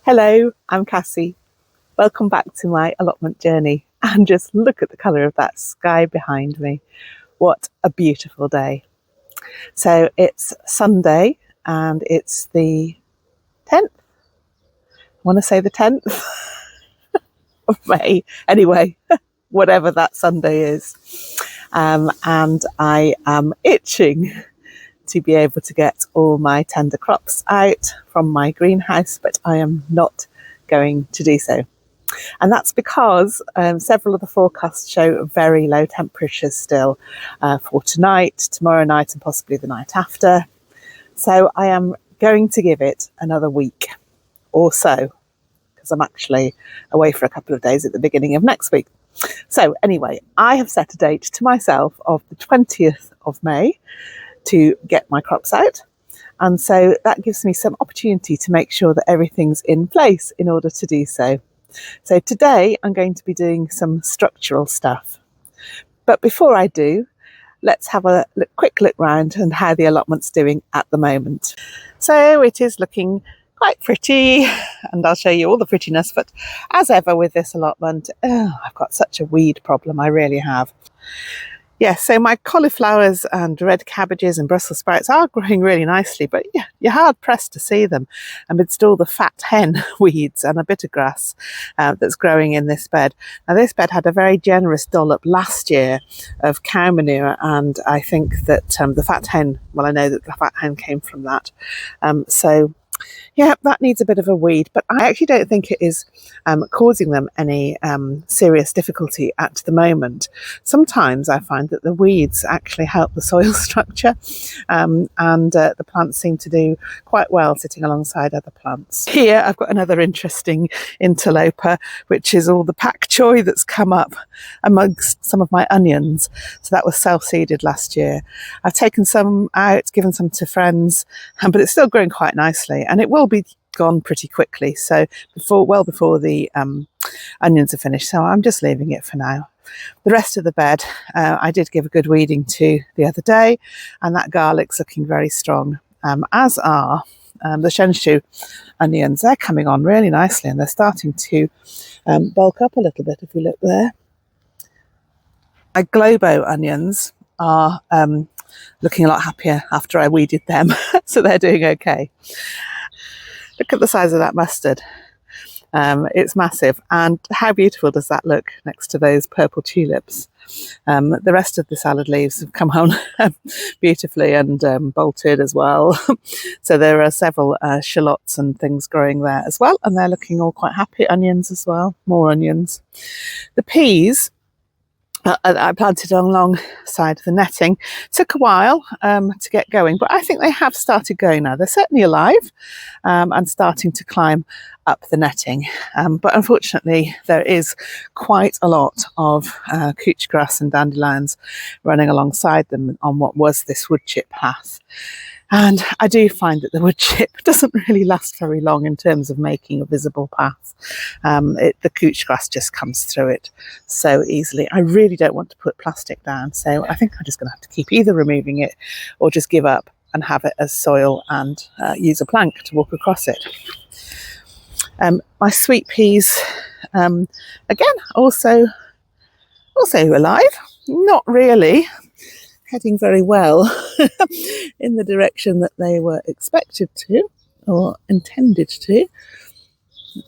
Hello, I'm Cassie. Welcome back to my allotment journey. And just look at the colour of that sky behind me. What a beautiful day. So it's Sunday and it's the 10th. I want to say the 10th of May. Anyway, whatever that Sunday is. And I am itching to be able to get all my tender crops out from my greenhouse, but I am not going to do so. And that's because several of the forecasts show very low temperatures still for tonight, tomorrow night, and possibly the night after. So I am going to give it another week or so, because I'm actually away for a couple of days at the beginning of next week. So anyway, I have set a date to myself of the 20th of May to get my crops out. And so that gives me some opportunity to make sure that everything's in place in order to do so. So today I'm going to be doing some structural stuff. But before I do, let's have a quick look round and how the allotment's doing at the moment. So it is looking quite pretty, and I'll show you all the prettiness. But as ever with this allotment, I've got such a weed problem, I really have. Yes, so my cauliflowers and red cabbages and Brussels sprouts are growing really nicely, but yeah, you're hard pressed to see them amidst all the fat hen weeds and a bit of grass that's growing in this bed. Now this bed had a very generous dollop last year of cow manure, and I think that the fat hen, well, I know that the fat hen came from that. So yeah, that needs a bit of a weed, but I actually don't think it is causing them any serious difficulty at the moment. Sometimes I find that the weeds actually help the soil structure, and the plants seem to do quite well sitting alongside other plants. Here I've got another interesting interloper, which is all the pak choi that's come up amongst some of my onions. So that was self-seeded last year. I've taken some out, given some to friends, but it's still growing quite nicely, and it will be gone pretty quickly, so well before the onions are finished, so I'm just leaving it for now. The rest of the bed I did give a good weeding to the other day, and that garlic's looking very strong, as are the shenshu onions. They're coming on really nicely, and they're starting to bulk up a little bit if you look there. My globo onions are looking a lot happier after I weeded them, so they're doing okay. Look at the size of that mustard. It's massive, and how beautiful does that look next to those purple tulips? The rest of the salad leaves have come on beautifully and bolted as well. So there are several shallots and things growing there as well, and they're looking all quite happy. Onions as well, more onions. The peas I planted alongside the netting. Took a while to get going, but I think they have started going now. They're certainly alive and starting to climb up the netting. But unfortunately, there is quite a lot of couch grass and dandelions running alongside them on what was this wood chip path. And I do find that the wood chip doesn't really last very long in terms of making a visible path. The couch grass just comes through it so easily. I really don't want to put plastic down, so I think I'm just going to have to keep either removing it or just give up and have it as soil and use a plank to walk across it. My sweet peas, again, also alive. Not really heading very well in the direction that they were expected to or intended to.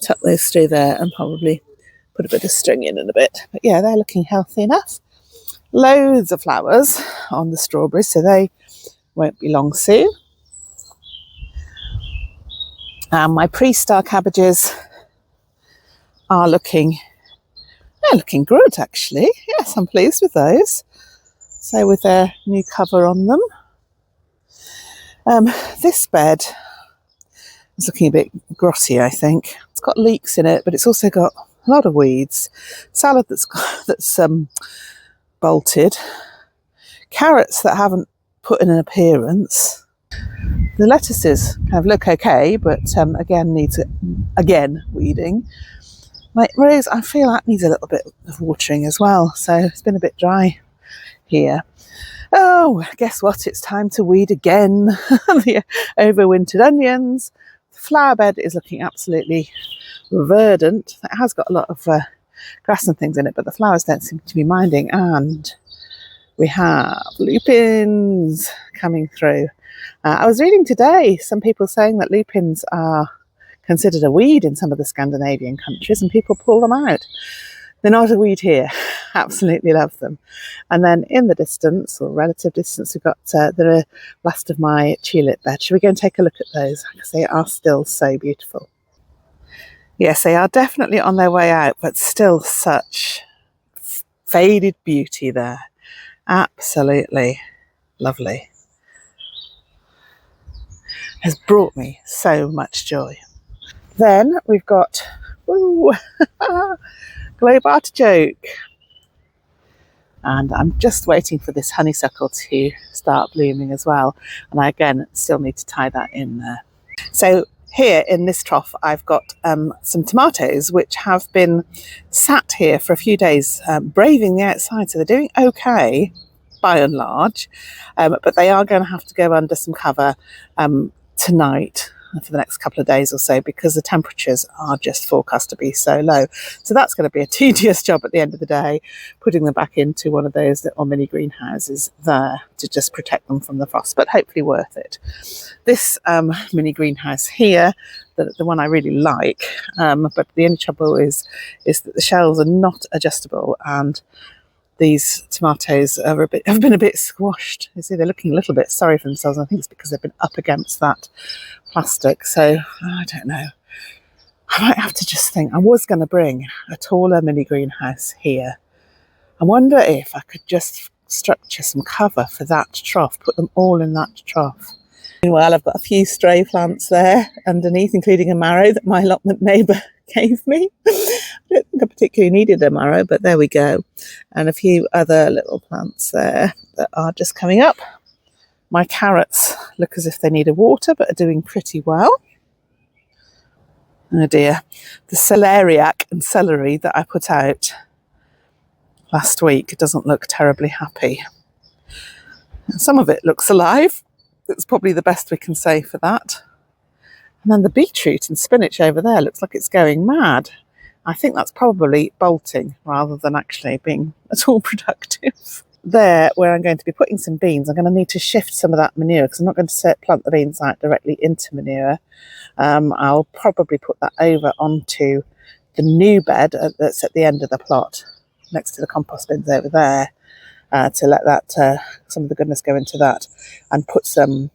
Tuck those through there and probably put a bit of string in a bit. But yeah, they're looking healthy enough. Loads of flowers on the strawberries, so they won't be long soon. My pre-star cabbages are looking They're looking good actually. Yes, I'm pleased with those. So with their new cover on them. This bed is looking a bit grotty, I think. It's got leeks in it, but it's also got a lot of weeds. Salad that's bolted. Carrots that haven't put in an appearance. The lettuces kind of look okay, but again needs weeding. My rose, I feel that needs a little bit of watering as well, so it's been a bit dry here. Oh, guess what? It's time to weed again. The overwintered onions. The flower bed is looking absolutely verdant. It has got a lot of grass and things in it, but the flowers don't seem to be minding. And we have lupins coming through. I was reading today some people saying that lupins are considered a weed in some of the Scandinavian countries and people pull them out. They're not a weed here. Absolutely love them. And then in the distance, or relative distance, we've got the last of my tulip bed. Should we go and take a look at those? Because they are still so beautiful. Yes, they are definitely on their way out, but still such faded beauty there. Absolutely lovely. Has brought me so much joy. Then we've got globe artichoke. And I'm just waiting for this honeysuckle to start blooming as well. And I again still need to tie that in there. So here in this trough, I've got some tomatoes which have been sat here for a few days, braving the outside. So they're doing okay by and large, but they are going to have to go under some cover tonight for the next couple of days or so, because the temperatures are just forecast to be so low. So that's going to be a tedious job at the end of the day, putting them back into one of those little mini greenhouses there to just protect them from the frost, but hopefully worth it. This mini greenhouse here, the one I really like, but the only trouble is that the shelves are not adjustable, and these tomatoes have been a bit squashed. You see, they're looking a little bit sorry for themselves. I think it's because they've been up against that plastic. So I don't know. I might have to just think. I was going to bring a taller mini greenhouse here. I wonder if I could just structure some cover for that trough, put them all in that trough. Meanwhile, I've got a few stray plants there underneath, including a marrow that my allotment neighbour gave me. I don't think I particularly needed a marrow, but there we go. And a few other little plants there that are just coming up. My carrots look as if they need a water, but are doing pretty well. Oh dear. The celeriac and celery that I put out last week doesn't look terribly happy. Some of it looks alive. That's probably the best we can say for that. And then the beetroot and spinach over there looks like it's going mad. I think that's probably bolting rather than actually being at all productive. There, where I'm going to be putting some beans, I'm going to need to shift some of that manure, because I'm not going to plant the beans out directly into manure. I'll probably put that over onto the new bed that's at the end of the plot, next to the compost bins over there, to let that some of the goodness go into that, and put some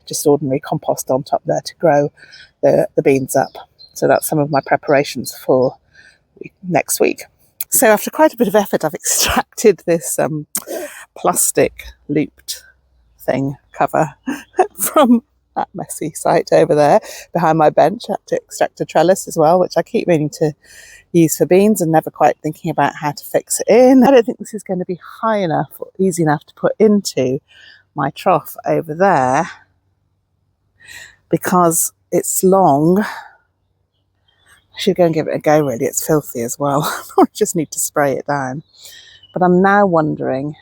just ordinary compost on top there to grow the beans up. So that's some of my preparations for next week. So after quite a bit of effort, I've extracted this plastic looped thing cover from that messy site over there behind my bench. I had to extract a trellis as well, which I keep meaning to use for beans and never quite thinking about how to fix it in. I don't think this is going to be high enough or easy enough to put into my trough over there, because it's long. I should go and give it a go, really. It's filthy as well. I just need to spray it down. But I'm now wondering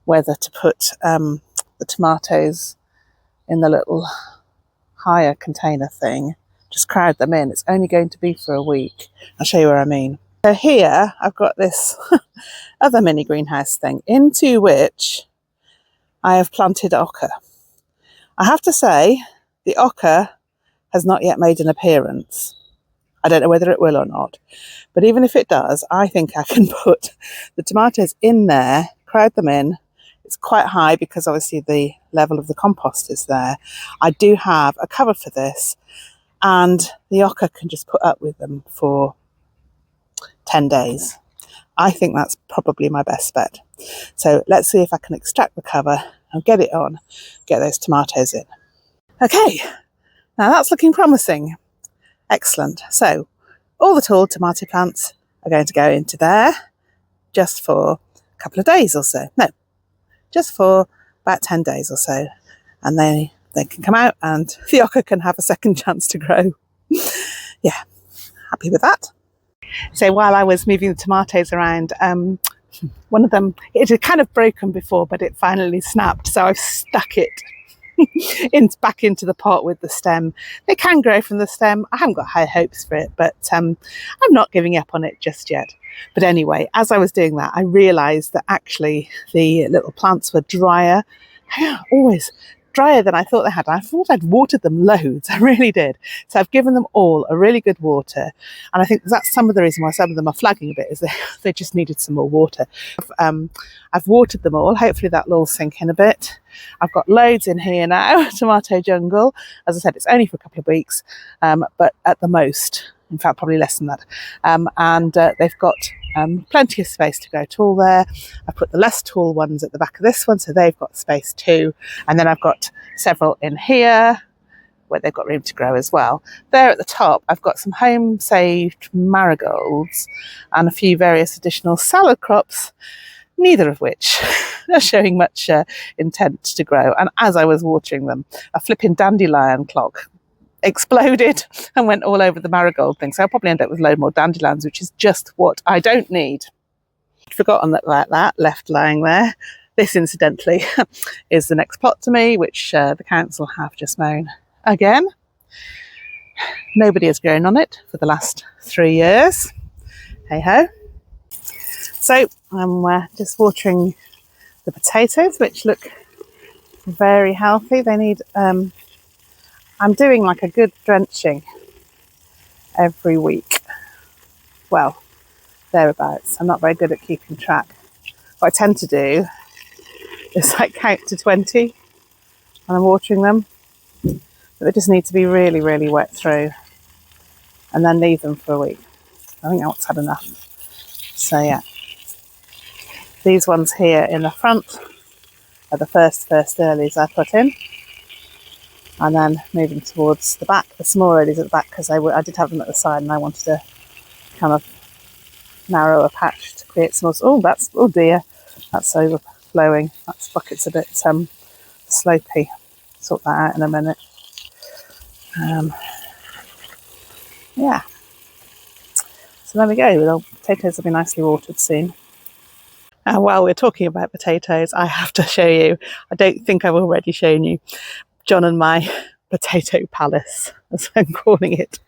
whether to put the tomatoes in the little higher container thing. Just crowd them in. It's only going to be for a week. I'll show you what I mean. So here I've got this other mini greenhouse thing, into which I have planted ochre. I have to say, the ochre has not yet made an appearance. I don't know whether it will or not, but even if it does, I think I can put the tomatoes in there, crowd them in. It's quite high because obviously the level of the compost is there. I do have a cover for this, and the ochre can just put up with them for 10 days. I think that's probably my best bet. So let's see if I can extract the cover and get it on, get those tomatoes in. Okay, now that's looking promising. Excellent. So all the tall tomato plants are going to go into there just for a couple of days or so. No, just for about 10 days or so. And they can come out and the okra can have a second chance to grow. Yeah, happy with that. So while I was moving the tomatoes around, one of them, it had kind of broken before, but it finally snapped. So I've stuck it back into the pot with the stem. They can grow from the stem. I haven't got high hopes for it, but I'm not giving up on it just yet. But anyway, as I was doing that, I realised that actually the little plants were drier. Always drier than I thought they had. I thought I'd watered them loads. I really did. So I've given them all a really good water. And I think that's some of the reason why some of them are flagging a bit, is they just needed some more water. I've watered them all. Hopefully that will all sink in a bit. I've got loads in here now, tomato jungle. As I said, it's only for a couple of weeks, but at the most, in fact, probably less than that. And they've got plenty of space to grow tall there. I've put the less tall ones at the back of this one, so they've got space too. And then I've got several in here where they've got room to grow as well. There at the top, I've got some home-saved marigolds and a few various additional salad crops, neither of which are showing much intent to grow. And as I was watering them, a flipping dandelion clog exploded and went all over the marigold thing. So I'll probably end up with a load more dandelions, which is just what I don't need. I'd forgotten that left lying there. This, incidentally, is the next plot to me, which the council have just mown again. Nobody has grown on it for the last 3 years. Hey ho. So I'm just watering the potatoes, which look very healthy. They need I'm doing like a good drenching every week. Well, thereabouts. I'm not very good at keeping track. What I tend to do is like count to 20 when I'm watering them. But they just need to be really, really wet through, and then leave them for a week. I think that's had enough. So yeah, these ones here in the front are the first earlies I put in. And then moving towards the back, the small ladies at the back, because I did have them at the side and I wanted to kind of narrow a patch to create some more. Oh dear, that's overflowing. That bucket's a bit slopey. Sort that out in a minute. Yeah. So there we go. The potatoes will be nicely watered soon. And while we're talking about potatoes, I have to show you, I don't think I've already shown you, John and my potato palace, as I'm calling it.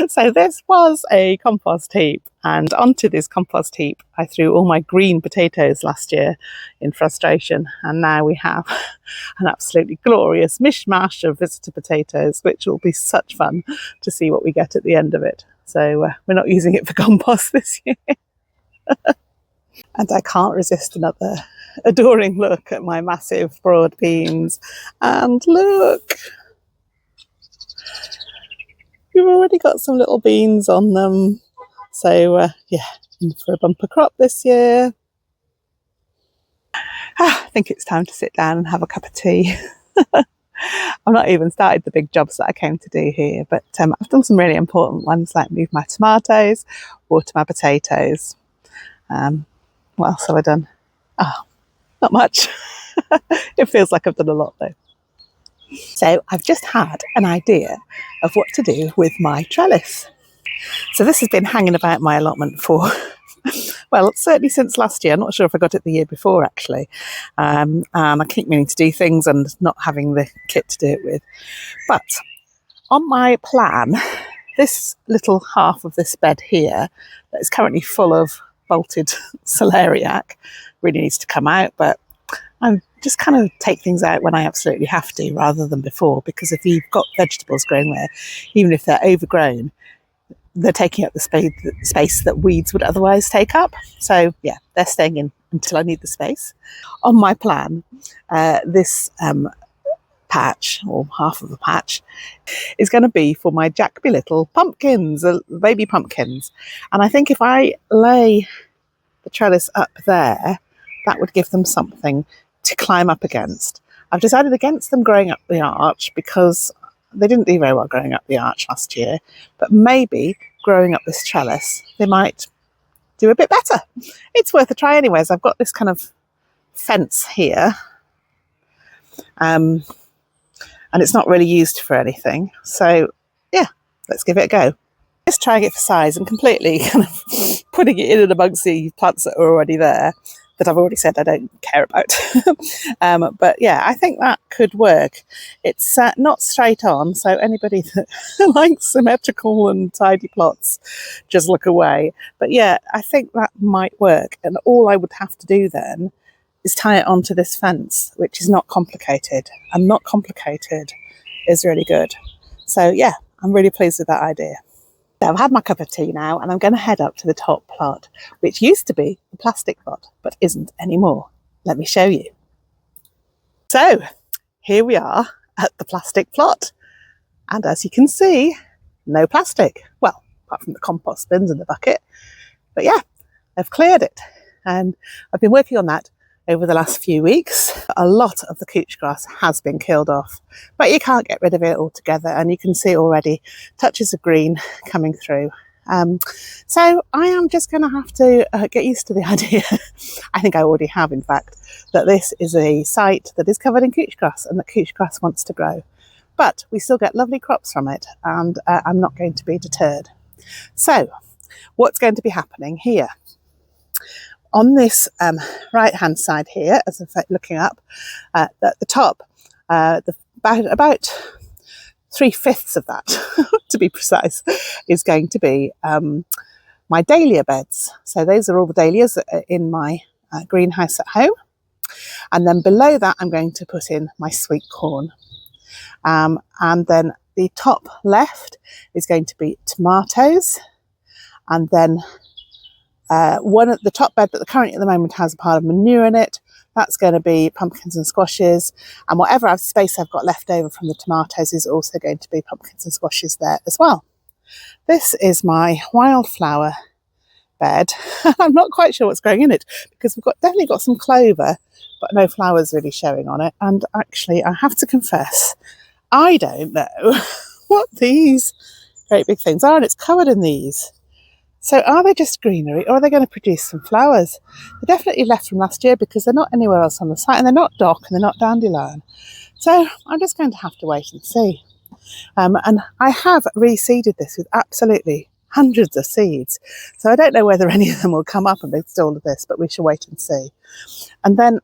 So this was a compost heap, and onto this compost heap I threw all my green potatoes last year in frustration, and now we have an absolutely glorious mishmash of visitor potatoes, which will be such fun to see what we get at the end of it. So we're not using it for compost this year. And I can't resist another adoring look at my massive broad beans. And look, we've already got some little beans on them. So yeah, in for a bumper crop this year. I think it's time to sit down and have a cup of tea. I've not even started the big jobs that I came to do here, but I've done some really important ones, like move my tomatoes, water my potatoes. What else have I done? Oh, not much. It feels like I've done a lot though. So I've just had an idea of what to do with my trellis. So this has been hanging about my allotment for, well, certainly since last year. I'm not sure if I got it the year before actually. And I keep meaning to do things and not having the kit to do it with. But on my plan, this little half of this bed here that is currently full of bolted celeriac really needs to come out, but I just kind of take things out when I absolutely have to rather than before, because if you've got vegetables growing there, even if they're overgrown, they're taking up the space that weeds would otherwise take up. So yeah, they're staying in until I need the space. On my plan, this patch, or half of the patch, is going to be for my Jackby little pumpkins, baby pumpkins. And I think if I lay the trellis up there, that would give them something to climb up against. I've decided against them growing up the arch because they didn't do very well growing up the arch last year, but maybe growing up this trellis, they might do a bit better. It's worth a try anyways. I've got this kind of fence here, and it's not really used for anything. So yeah, let's give it a go. Just trying it for size and completely kind of putting it in and amongst the plants that are already there that I've already said I don't care about. But yeah, I think that could work. It's not straight on, so anybody that likes symmetrical and tidy plots, just look away. But yeah, I think that might work. And all I would have to do then is tie it onto this fence, which is not complicated. And not complicated is really good. So yeah, I'm really pleased with that idea. So I've had my cup of tea now, and I'm going to head up to the top plot, which used to be the plastic plot, but isn't anymore. Let me show you. So here we are at the plastic plot. And as you can see, no plastic. Well, apart from the compost bins and the bucket. But yeah, I've cleared it. And I've been working on that over the last few weeks. A lot of the couch grass has been killed off, but you can't get rid of it altogether, and you can see already touches of green coming through. So I am just going to have to get used to the idea, I think I already have in fact, that this is a site that is covered in couch grass and that couch grass wants to grow. But we still get lovely crops from it, and I'm not going to be deterred. So what's going to be happening here? On this right hand side here, as I'm looking up at the top, about 3/5 of that, to be precise, is going to be my dahlia beds. So those are all the dahlias that are in my greenhouse at home. And then below that, I'm going to put in my sweet corn. And then the top left is going to be tomatoes. And then one at the top bed that currently at the moment has a pile of manure in it, that's going to be pumpkins and squashes, and whatever space I've got left over from the tomatoes is also going to be pumpkins and squashes there as well. This is my wildflower bed. I'm not quite sure what's growing in it because we've definitely got some clover, but no flowers really showing on it. And actually, I have to confess, I don't know what these great big things are, and it's covered in these. So are they just greenery, or are they going to produce some flowers? They're definitely left from last year because they're not anywhere else on the site, and they're not dock and they're not dandelion. So I'm just going to have to wait and see. And I have reseeded this with absolutely hundreds of seeds. So I don't know whether any of them will come up amidst all of this, but we shall wait and see. And then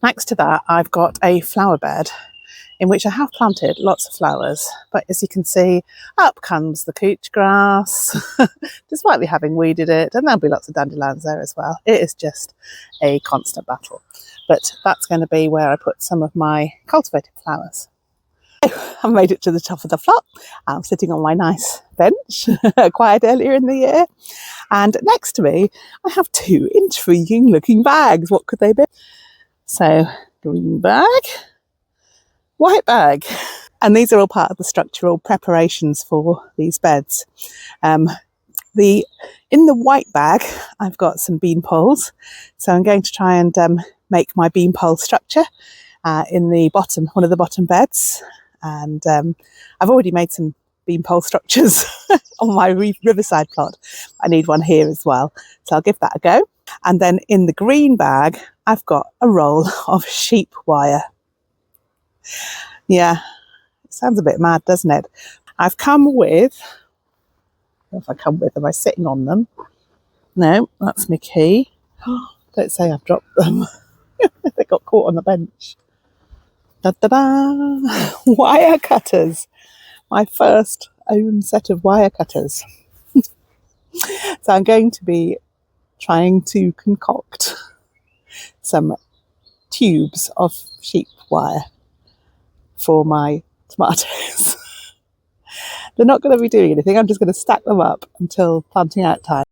next to that, I've got a flower bed in which I have planted lots of flowers. But as you can see, up comes the couch grass, despite me having weeded it, and there'll be lots of dandelions there as well. It is just a constant battle. But that's going to be where I put some of my cultivated flowers. I've made it to the top of the plot. I'm sitting on my nice bench, acquired earlier in the year. And next to me, I have two intriguing looking bags. What could they be? So, green bag, white bag. And these are all part of the structural preparations for these beds. In the white bag, I've got some bean poles. So I'm going to try and make my bean pole structure in the bottom, one of the bottom beds. And I've already made some bean pole structures on my riverside plot. I need one here as well. So I'll give that a go. And then in the green bag, I've got a roll of sheep wire. Yeah, it sounds a bit mad, doesn't it? I've come with, if I come with, am I sitting on them? No, that's my key. Don't say I've dropped them. They got caught on the bench. Da-da-da! Wire cutters. My first own set of wire cutters. So I'm going to be trying to concoct some tubes of sheep wire for my tomatoes. They're not going to be doing anything. I'm just going to stack them up until planting out time.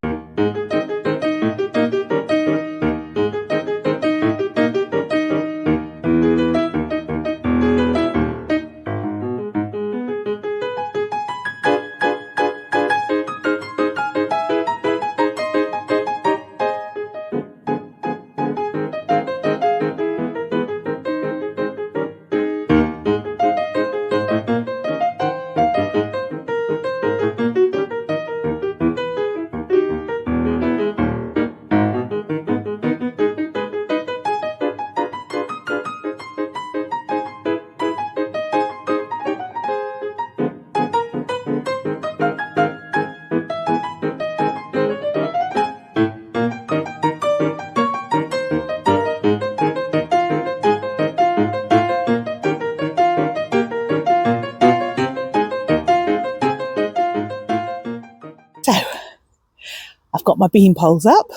my bean poles up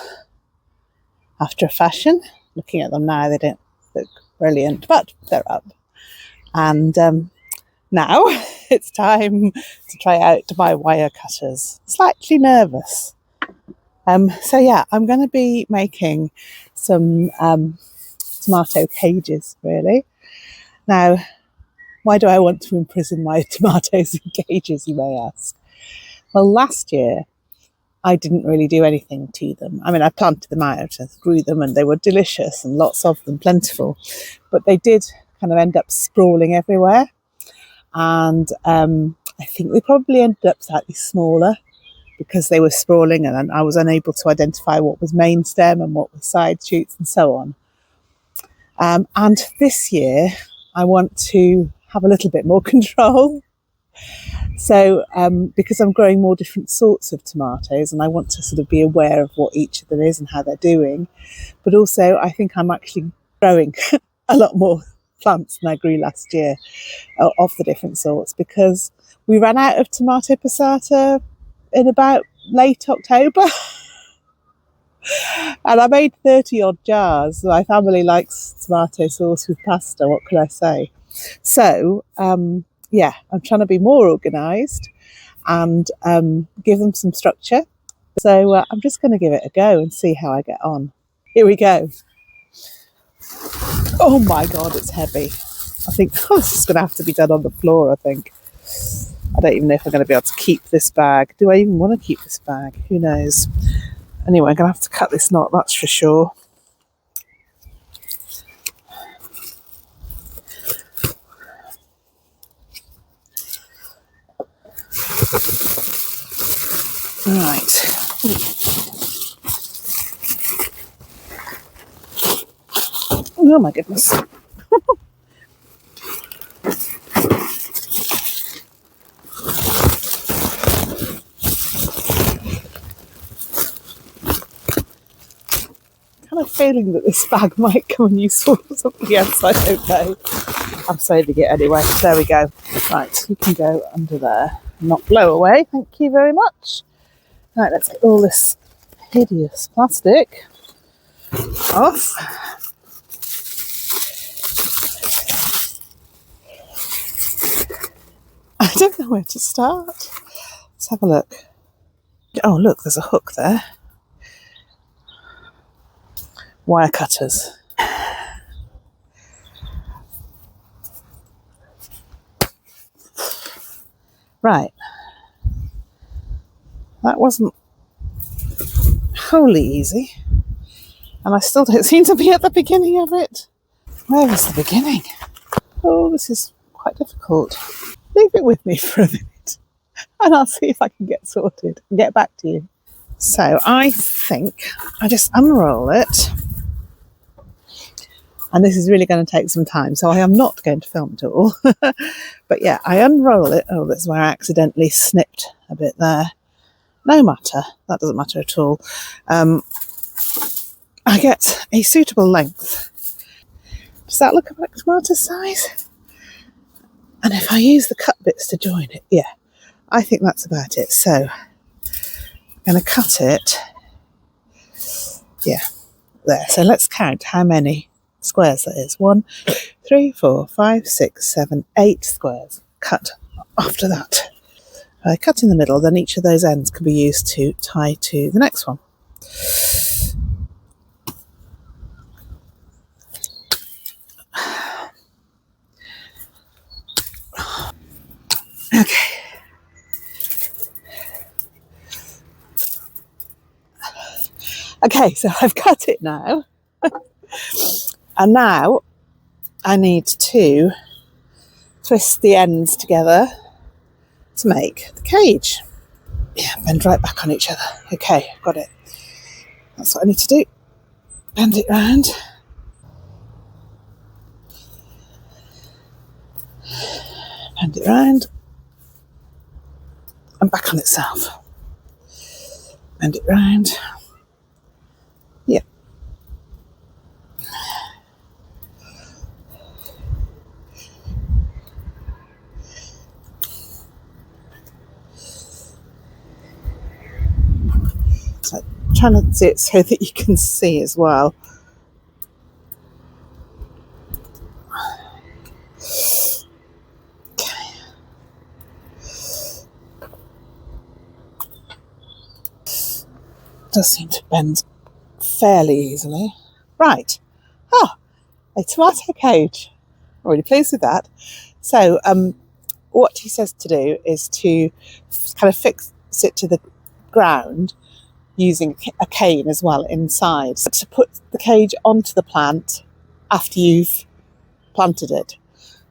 after a fashion. Looking at them now, they don't look brilliant, but they're up. And now it's time to try out my wire cutters. Slightly nervous. So yeah, I'm going to be making some tomato cages, really. Now, why do I want to imprison my tomatoes in cages, you may ask? Well, last year, I didn't really do anything to them. I mean, I planted them out, I grew them, and they were delicious and lots of them, plentiful. But they did kind of end up sprawling everywhere. And I think they probably ended up slightly smaller because they were sprawling, and I was unable to identify what was main stem and what was side shoots and so on. And this year, I want to have a little bit more control. So because I'm growing more different sorts of tomatoes, and I want to sort of be aware of what each of them is and how they're doing, but also I think I'm actually growing a lot more plants than I grew last year of the different sorts, because we ran out of tomato passata in about late October. And I made 30 odd jars. My family likes tomato sauce with pasta, what can I say? So yeah, I'm trying to be more organised and give them some structure. So I'm just going to give it a go and see how I get on. Here we go. Oh my God, it's heavy. I think this is going to have to be done on the floor, I think. I don't even know if I'm going to be able to keep this bag. Do I even want to keep this bag? Who knows? Anyway, I'm going to have to cut this knot, that's for sure. Right. Oh my goodness. Kind of feeling that this bag might come in useful for something else, I don't know. I'm saving it anyway. There we go. Right, you can go under there. Not blow away, thank you very much. Right, let's get all this hideous plastic off. I don't know where to start. Let's have a look. Oh, look, there's a hook there. Wire cutters. Right. That wasn't wholly easy. And I still don't seem to be at the beginning of it. Where was the beginning? Oh, this is quite difficult. Leave it with me for a minute and I'll see if I can get sorted and get back to you. So I think I just unroll it. And this is really going to take some time, so I am not going to film it all. But yeah, I unroll it. Oh, that's where I accidentally snipped a bit there. No matter, that doesn't matter at all. I get a suitable length. Does that look like tomato size? And if I use the cut bits to join it, yeah, I think that's about it. So I'm going to cut it. Yeah, there. So let's count how many squares that is. 1, 2, 3, 4, 5, 6, 7, 8 squares. Cut after that. If I cut in the middle, then each of those ends can be used to tie to the next one. Okay. Okay, so I've cut it now. And now I need to twist the ends together to make the cage. Yeah, bend right back on each other. Okay, got it. That's what I need to do. Bend it round. Bend it round. And back on itself. Bend it round. Yeah. So trying to do it so that you can see as well. Does seem to bend fairly easily. Right. A tomato cage. I'm really pleased with that. So what he says to do is to kind of fix it to the ground using a cane as well inside. So to put the cage onto the plant after you've planted it,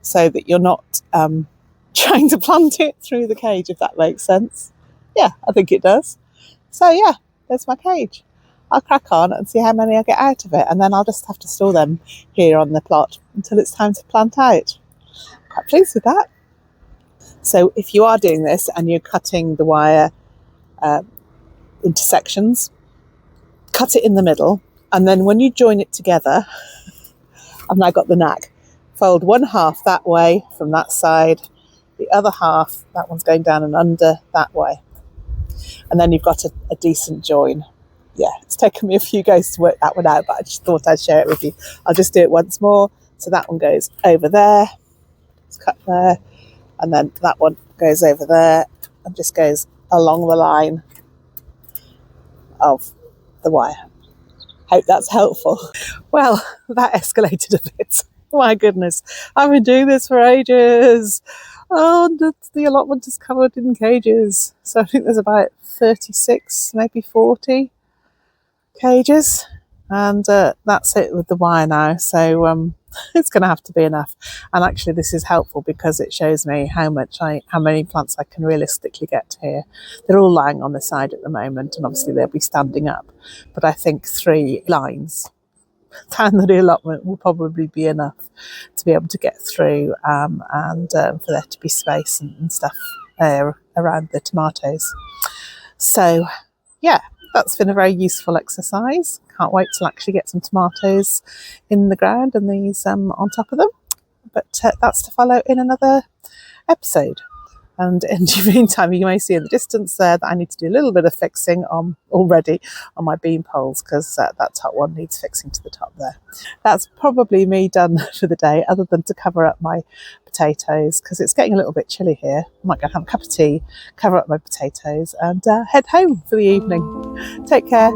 so that you're not trying to plant it through the cage, if that makes sense. Yeah, I think it does. So yeah, there's my cage. I'll crack on and see how many I get out of it, and then I'll just have to store them here on the plot until it's time to plant out. Quite pleased with that. So if you are doing this and you're cutting the wire into sections, cut it in the middle, and then when you join it together, I've now got the knack, fold one half that way from that side, the other half, that one's going down and under that way, and then you've got a decent join. Yeah, it's taken me a few goes to work that one out, but I just thought I'd share it with you. I'll just do it once more. So that one goes over there, it's cut there, and then that one goes over there and just goes along the line of the wire. Hope that's helpful. Well, that escalated a bit. My goodness, I've been doing this for ages. Oh, the allotment is covered in cages. So I think there's about 36, maybe 40 cages, and that's it with the wire now. So it's going to have to be enough. And actually this is helpful because it shows me how many plants I can realistically get here. They're all lying on the side at the moment, and obviously they'll be standing up, but I think 3 lines down the allotment will probably be enough to be able to get through, and for there to be space and stuff around the tomatoes. So yeah, that's been a very useful exercise. Can't wait to actually get some tomatoes in the ground and these on top of them. But that's to follow in another episode. And in the meantime, you may see in the distance there that I need to do a little bit of fixing already on my bean poles, because that top one needs fixing to the top there. That's probably me done for the day, other than to cover up my potatoes, because it's getting a little bit chilly here. I might go have a cup of tea, cover up my potatoes, and head home for the evening. Take care.